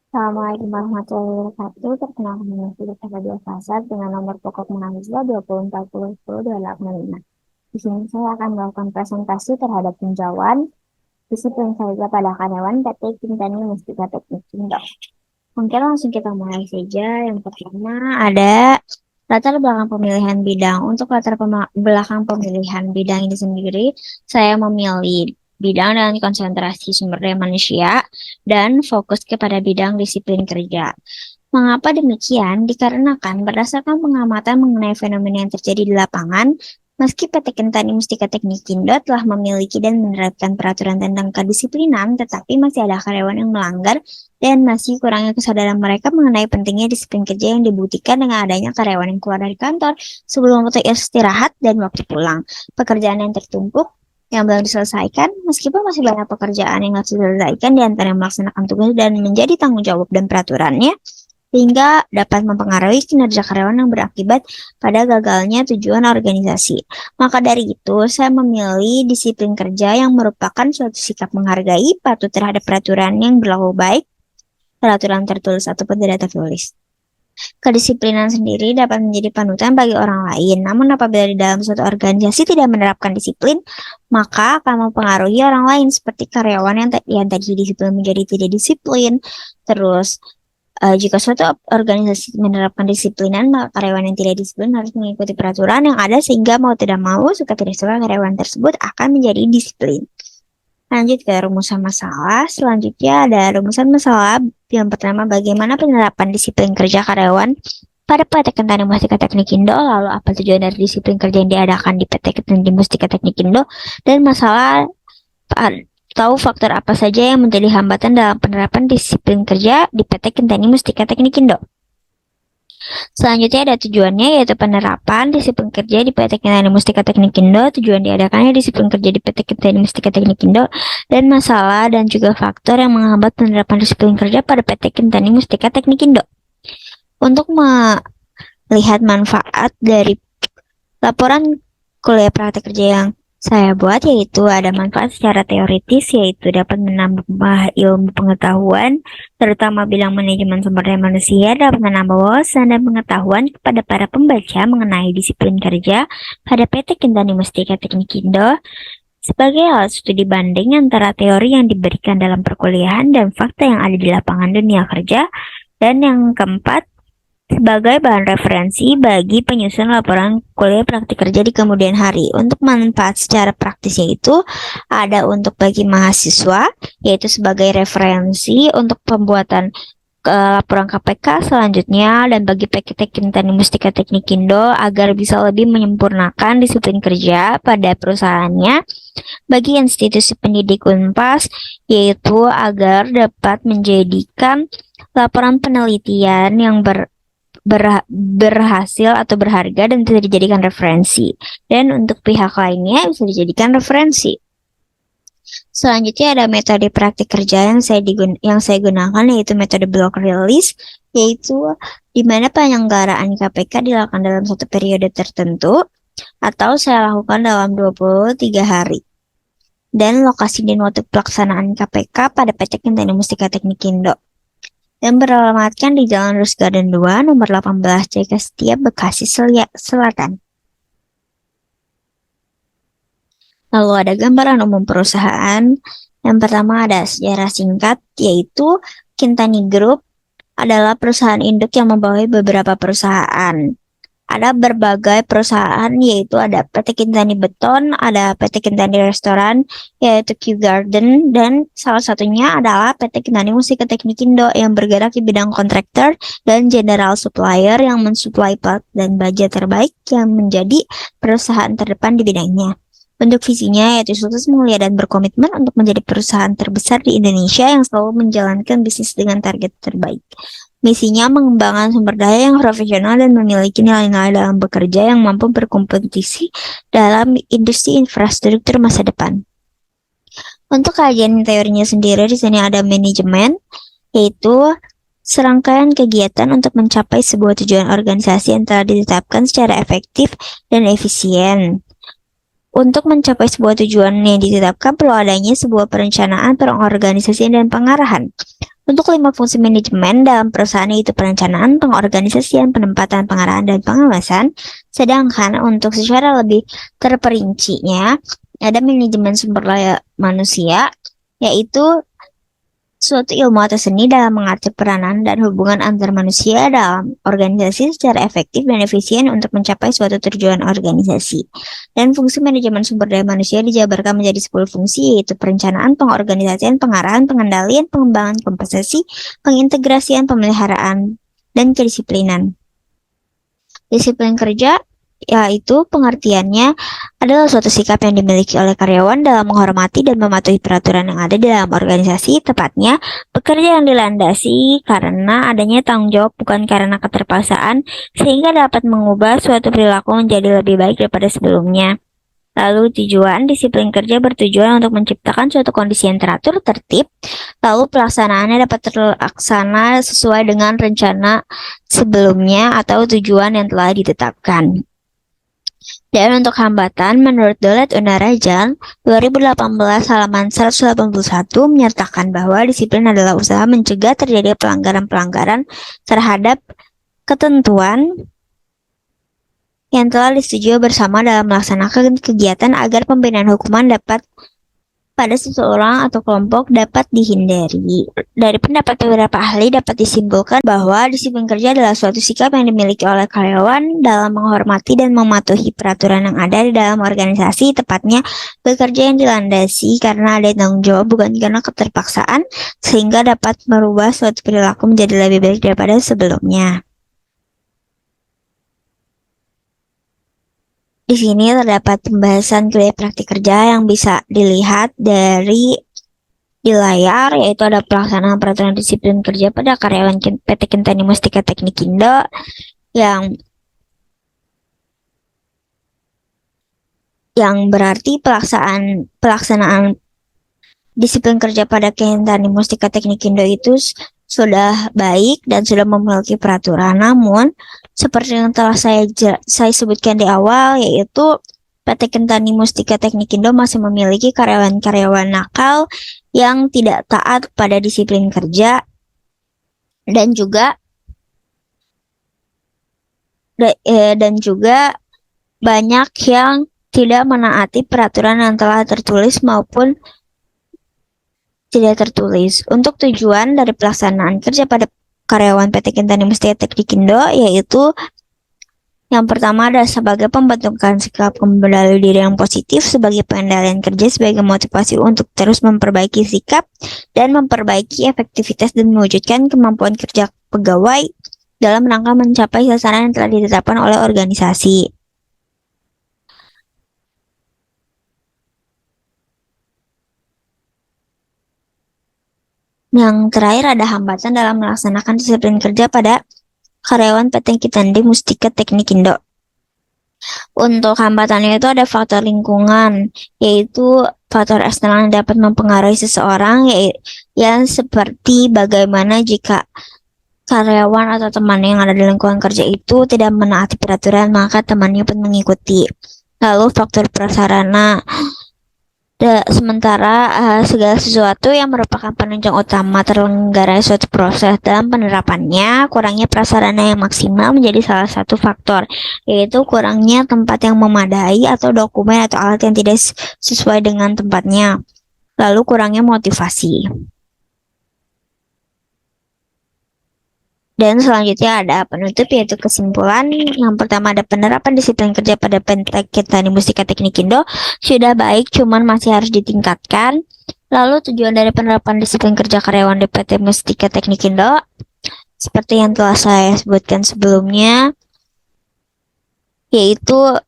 Assalamualaikum warahmatullahi wabarakatuh. Perkenalkan nama saya Fadia Fasad dengan nomor pokok mahasiswa 2040102865. Di sini saya akan melakukan presentasi terhadap tinjauan disiplin kerja pada karyawan PT Kintani Mustika Teknik Indo. Mungkin langsung kita mulai saja. Yang pertama ada latar belakang pemilihan bidang. Untuk belakang pemilihan bidang ini sendiri, saya memilih bidang dengan konsentrasi sumber daya manusia dan fokus kepada bidang disiplin kerja. Mengapa demikian? Dikarenakan berdasarkan pengamatan mengenai fenomena yang terjadi di lapangan, meski PT Kentani Mustika Teknik Indo telah memiliki dan menerapkan peraturan tentang kedisiplinan, tetapi masih ada karyawan yang melanggar dan masih kurangnya kesadaran mereka mengenai pentingnya disiplin kerja yang dibuktikan dengan adanya karyawan yang keluar dari kantor sebelum waktu istirahat dan waktu pulang. Pekerjaan yang tertumpuk yang belum diselesaikan, meskipun masih banyak pekerjaan yang harus diselesaikan di antara yang melaksanakan tugas dan menjadi tanggung jawab dan peraturannya, sehingga dapat mempengaruhi kinerja karyawan yang berakibat pada gagalnya tujuan organisasi. Maka dari itu, saya memilih disiplin kerja yang merupakan suatu sikap menghargai, patuh terhadap peraturan yang berlaku baik, peraturan tertulis ataupun tidak tertulis. Kedisiplinan sendiri dapat menjadi panutan bagi orang lain, namun apabila di dalam suatu organisasi tidak menerapkan disiplin, maka akan mempengaruhi orang lain seperti karyawan yang tadi disiplin menjadi tidak disiplin. Terus jika suatu organisasi menerapkan disiplinan, maka karyawan yang tidak disiplin harus mengikuti peraturan yang ada sehingga mau tidak mau, suka tidak suka karyawan tersebut akan menjadi disiplin. Lanjut ke rumusan masalah. Selanjutnya ada rumusan masalah yang pertama, bagaimana penerapan disiplin kerja karyawan pada PT Kentani Mustika Teknik Indo, lalu apa tujuan dari disiplin kerja yang diadakan di PT Kentani Mustika Teknik Indo, dan masalah tahu faktor apa saja yang menjadi hambatan dalam penerapan disiplin kerja di PT Kentani Mustika Teknik Indo. Selanjutnya ada tujuannya, yaitu penerapan disiplin kerja di PT Kentani Mustika Teknik Indo, tujuan diadakannya disiplin kerja di PT Kentani Mustika Teknik Indo, dan masalah dan juga faktor yang menghambat penerapan disiplin kerja pada PT Kentani Mustika Teknik Indo. Untuk melihat manfaat dari laporan kuliah praktek kerja yang saya buat, yaitu ada manfaat secara teoritis, yaitu dapat menambah ilmu pengetahuan, terutama bidang manajemen sumber daya manusia, dapat menambah wawasan dan pengetahuan kepada para pembaca mengenai disiplin kerja pada PT Kentani Mustika Teknik Indo sebagai alat studi banding antara teori yang diberikan dalam perkuliahan dan fakta yang ada di lapangan dunia kerja. Dan yang keempat, sebagai bahan referensi bagi penyusun laporan kuliah praktik kerja di kemudian hari. Untuk manfaat secara praktisnya itu ada untuk bagi mahasiswa, yaitu sebagai referensi untuk pembuatan laporan KPK selanjutnya, dan bagi PT Kentani Mustika Teknik Indo agar bisa lebih menyempurnakan disiplin kerja pada perusahaannya. Bagi institusi pendidik Unpas, yaitu agar dapat menjadikan laporan penelitian yang berhasil atau berharga dan bisa dijadikan referensi. Dan untuk pihak lainnya bisa dijadikan referensi. Selanjutnya ada metode praktik kerja yang saya gunakan, yaitu metode block release, yaitu di mana penyelenggaraan KPK dilakukan dalam satu periode tertentu atau saya lakukan dalam 23 hari. Dan lokasi dan waktu pelaksanaan KPK pada PT Kentani Mustika Teknik Indo, dan beralamatkan di Jalan Rose Garden 2, nomor 18 Jaga Setia, Bekasi Selatan. Lalu ada gambaran umum perusahaan. Yang pertama ada sejarah singkat, yaitu Kintani Group adalah perusahaan induk yang membawahi beberapa perusahaan. Ada berbagai perusahaan, yaitu ada PT Kintani Beton, ada PT Kintani Restoran, yaitu Q Garden, dan salah satunya adalah PT Kintani Mustika Teknik Indo yang bergerak di bidang kontraktor dan general supplier yang mensuplai plat dan baja terbaik yang menjadi perusahaan terdepan di bidangnya. Bentuk visinya yaitu sukses, mulia, dan berkomitmen untuk menjadi perusahaan terbesar di Indonesia yang selalu menjalankan bisnis dengan target terbaik. Misinya mengembangkan sumber daya yang profesional dan memiliki nilai-nilai dalam bekerja yang mampu berkompetisi dalam industri infrastruktur masa depan. Untuk kajian teorinya sendiri, di sini ada manajemen, yaitu serangkaian kegiatan untuk mencapai sebuah tujuan organisasi yang telah ditetapkan secara efektif dan efisien. Untuk mencapai sebuah tujuan yang ditetapkan perlu adanya sebuah perencanaan, pengorganisasian, dan pengarahan. Untuk 5 fungsi manajemen dalam perusahaan yaitu perencanaan, pengorganisasian, penempatan, pengarahan, dan pengawasan. Sedangkan untuk secara lebih terperincinya, ada manajemen sumber daya manusia, yaitu suatu ilmu atau seni dalam mengatur peranan dan hubungan antar manusia dalam organisasi secara efektif dan efisien untuk mencapai suatu tujuan organisasi. Dan fungsi manajemen sumber daya manusia dijabarkan menjadi 10 fungsi, yaitu perencanaan, pengorganisasian, pengarahan, pengendalian, pengembangan kompensasi, pengintegrasian, pemeliharaan, dan kedisiplinan. Disiplin kerja yaitu pengertiannya adalah suatu sikap yang dimiliki oleh karyawan dalam menghormati dan mematuhi peraturan yang ada di dalam organisasi, tepatnya bekerja yang dilandasi karena adanya tanggung jawab bukan karena keterpaksaan, sehingga dapat mengubah suatu perilaku menjadi lebih baik daripada sebelumnya. Lalu tujuan disiplin kerja bertujuan untuk menciptakan suatu kondisi yang teratur, tertib, lalu pelaksanaannya dapat terlaksana sesuai dengan rencana sebelumnya atau tujuan yang telah ditetapkan. Dan untuk hambatan, menurut Dolet Unarajan 2018 halaman 181 menyatakan bahwa disiplin adalah usaha mencegah terjadi pelanggaran-pelanggaran terhadap ketentuan yang telah disetujui bersama dalam melaksanakan kegiatan agar pembinaan hukuman dapat pada seseorang atau kelompok dapat dihindari. Dari pendapat beberapa ahli dapat disimpulkan bahwa disiplin kerja adalah suatu sikap yang dimiliki oleh karyawan dalam menghormati dan mematuhi peraturan yang ada di dalam organisasi, tepatnya bekerja yang dilandasi karena ada tanggung jawab bukan karena keterpaksaan, sehingga dapat merubah suatu perilaku menjadi lebih baik daripada sebelumnya. Di sini terdapat pembahasan kerja praktik kerja yang bisa dilihat di layar, yaitu ada pelaksanaan peraturan disiplin kerja pada karyawan PT Kentani Mustika Teknik Indo yang berarti pelaksanaan disiplin kerja pada Kentani Mustika Teknik Indo itu sudah baik dan sudah memiliki peraturan. Namun, seperti yang telah saya sebutkan di awal, yaitu PT Kentani Mustika Teknik Indo masih memiliki karyawan-karyawan nakal yang tidak taat pada disiplin kerja dan juga banyak yang tidak menaati peraturan yang telah tertulis maupun tidak tertulis. Untuk tujuan dari pelaksanaan kerja pada karyawan PT Kentani Mustika Teknik Indo, yaitu yang pertama adalah sebagai pembentukan sikap kembali diri yang positif, sebagai pengendalian kerja, sebagai motivasi untuk terus memperbaiki sikap dan memperbaiki efektivitas dan mewujudkan kemampuan kerja pegawai dalam rangka mencapai sasaran yang telah ditetapkan oleh organisasi. Yang terakhir ada hambatan dalam melaksanakan disiplin kerja pada karyawan PT Kentani Mustika Teknik Indo. Untuk hambatannya itu ada faktor lingkungan, yaitu faktor eksternal yang dapat mempengaruhi seseorang, yang seperti bagaimana jika karyawan atau teman yang ada di lingkungan kerja itu tidak menaati peraturan, maka temannya pun mengikuti. Lalu faktor prasarana, sementara segala sesuatu yang merupakan penunjang utama terlenggaranya suatu proses dalam penerapannya, kurangnya prasarana yang maksimal menjadi salah satu faktor, yaitu kurangnya tempat yang memadai atau dokumen atau alat yang tidak sesuai dengan tempatnya. Lalu kurangnya motivasi. Dan selanjutnya ada penutup, yaitu kesimpulan. Yang pertama ada penerapan disiplin kerja pada PT Kentani Mustika Teknik Indo sudah baik, cuman masih harus ditingkatkan. Lalu tujuan dari penerapan disiplin kerja karyawan di PT Mustika Teknik Indo, seperti yang telah saya sebutkan sebelumnya, yaitu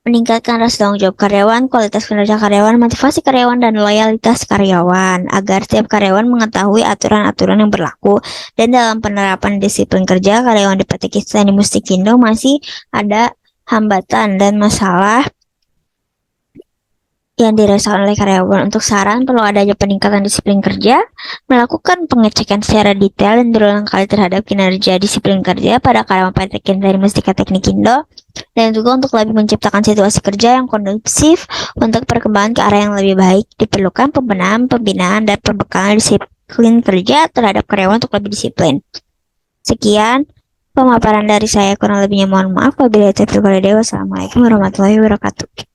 meningkatkan rasa tanggung jawab karyawan, kualitas kinerja karyawan, motivasi karyawan, dan loyalitas karyawan, agar setiap karyawan mengetahui aturan-aturan yang berlaku. Dan dalam penerapan disiplin kerja karyawan di PT Kentani Mustika Indo masih ada hambatan dan masalah yang dirasakan oleh karyawan. Untuk saran, perlu adanya peningkatan disiplin kerja, melakukan pengecekan secara detail dan berulang kali terhadap kinerja disiplin kerja pada karyawan PT Kinta Mustika Teknik Indo, dan juga untuk lebih menciptakan situasi kerja yang kondusif untuk perkembangan ke arah yang lebih baik, diperlukan pembenahan, pembinaan, dan pembekalan disiplin kerja terhadap karyawan untuk lebih disiplin. Sekian pemaparan dari saya, kurang lebihnya mohon maaf. Wabillahi taufiq walhidayah. Wassalamualaikum warahmatullahi wabarakatuh.